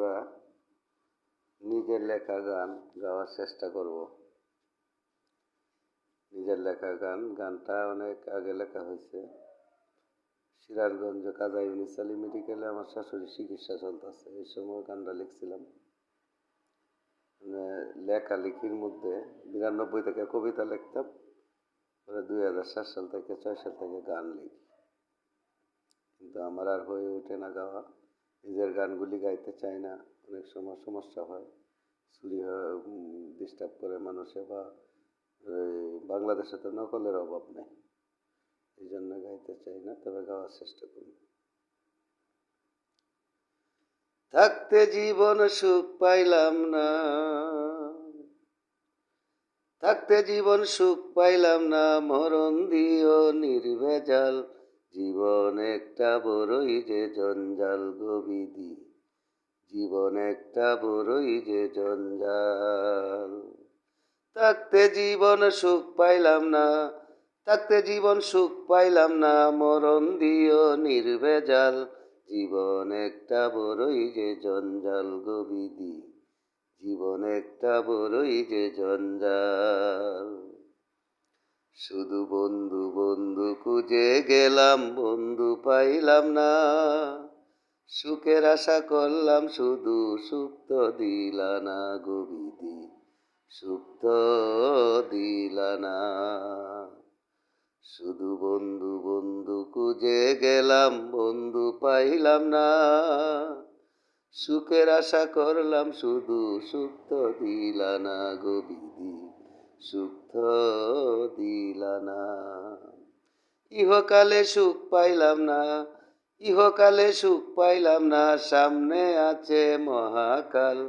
বন্ধুরা, নিজের লেখা গান গাওয়ার চেষ্টা করব। নিজের লেখা গানটা অনেক আগে লেখা হয়েছে। সিরাজগঞ্জ কাজী ইউনুস আলী মেডিকেলে আমার শাশুড়ির চিকিৎসা চলতেছে, এই সময় গানটা লিখছিলাম। লেখালেখির মধ্যে 92 থেকে কবিতা লিখতাম, পরে 2007 সাল থেকে 6 সাল থেকে গান লিখি, কিন্তু আমার আর হয়ে ওঠে না গাওয়া। নিজের গানগুলি গাইতে চাই না, অনেক সময় সমস্যা হয়, চুরি ডিস্টার্ব করে মানুষে, বা বাংলাদেশে তো নকলের অভাব নেই, এই জন্য গাইতে চাই না, তবে গাওয়ার চেষ্টা করি। থাকতে জীবন সুখ পাইলাম না, থাকতে জীবন সুখ পাইলাম না, মরণ দিও নির্ভেজাল, জীবন একটা বড়ই যে জঞ্জাল গো বিধি, জীবন একটা বড়ই যে জঞ্জাল। থাকতে জীবন সুখ পাইলাম না, থাকতে জীবন সুখ পাইলাম না, মরণ দিও নির্ভেজাল, জীবন একটা বড়ই যে জঞ্জাল গো বিধি, জীবন একটা বড়ই যে জঞ্জাল। শুধু বন্ধু বন্ধু খুঁজে গেলাম, বন্ধু পাইলাম না, সুখের আশা করলাম শুধু, সুখ তো দিলা না গো বিধি, সুখ তো দিলা না। শুধু বন্ধু বন্ধু খুঁজে গেলাম, বন্ধু পাইলাম না, সুখের আশা করলাম শুধু, সুখ তো দিলা না গো বিধি, সুখ তো দিলা না। ইহকালে সুখ পাইলাম না, ইহকালে সুখ পাইলাম না, সামনে আছে মহাকাল,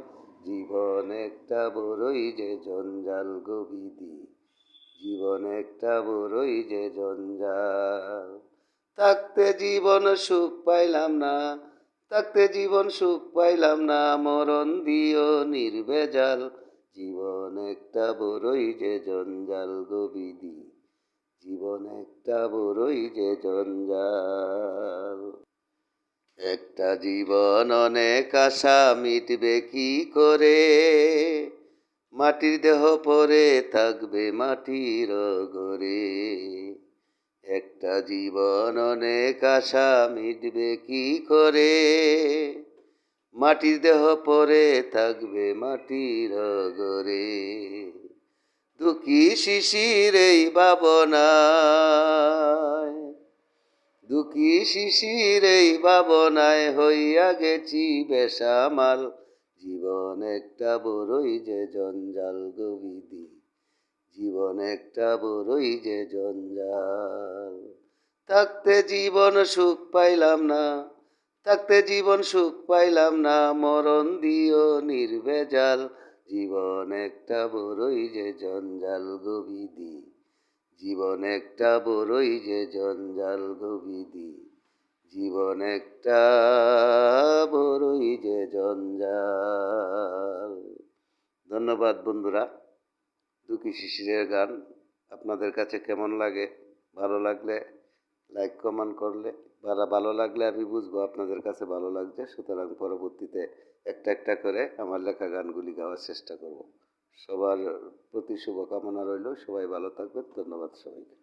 জীবন একটা বড়ই যে জঞ্জাল গো বিধি, জীবন একটা বড়ই যে জঞ্জাল। থাকতে জীবন সুখ পাইলাম না, থাকতে জীবন সুখ পাইলাম না, মরণ দিও নির্ভেজাল, জীবন একটা বড়ই যে জঞ্জাল গো বিধি, জীবন একটা বড়ই যে জঞ্জাল। একটা জীবন অনেক আশা মিটবে কি করে, মাটির দেহ পরে থাকবে মাটির ঘরে। একটা জীবন অনেক আশা মিটবে কি করে, মাটির দেহ পরে থাকবে মাটির ঘরে। দুঃখী শিশির এই ভাবনায়, দুঃখী শিশির এই ভাবনায় হইয়া গেছি বেসামাল, জীবন একটা বড়ই যে জঞ্জাল গো বিধি, জীবন একটা বড়ই যে জঞ্জাল। থাকতে জীবন সুখ পাইলাম না, থাকতে জীবন সুখ পাইলাম না, মরণ দিও নির্ভেজাল, জীবন একটা বড়ই যে জঞ্জাল গো বিধি, জীবন একটা বড়ই যে জঞ্জাল গো বিধি, জীবন একটা বড়ই যে জঞ্জাল। ধন্যবাদ বন্ধুরা। দুঃখী শিশিরের গান আপনাদের কাছে কেমন লাগে? ভালো লাগলে লাইক কমেন্ট করলে, ভালো লাগলে আমি বুঝবো আপনাদের কাছে ভালো লাগছে, সুতরাং পরবর্তীতে একটা একটা করে আমার লেখা গানগুলি গাওয়ার চেষ্টা করব। সবার প্রতি শুভকামনা রইল, সবাই ভালো থাকবেন। ধন্যবাদ সবাইকে।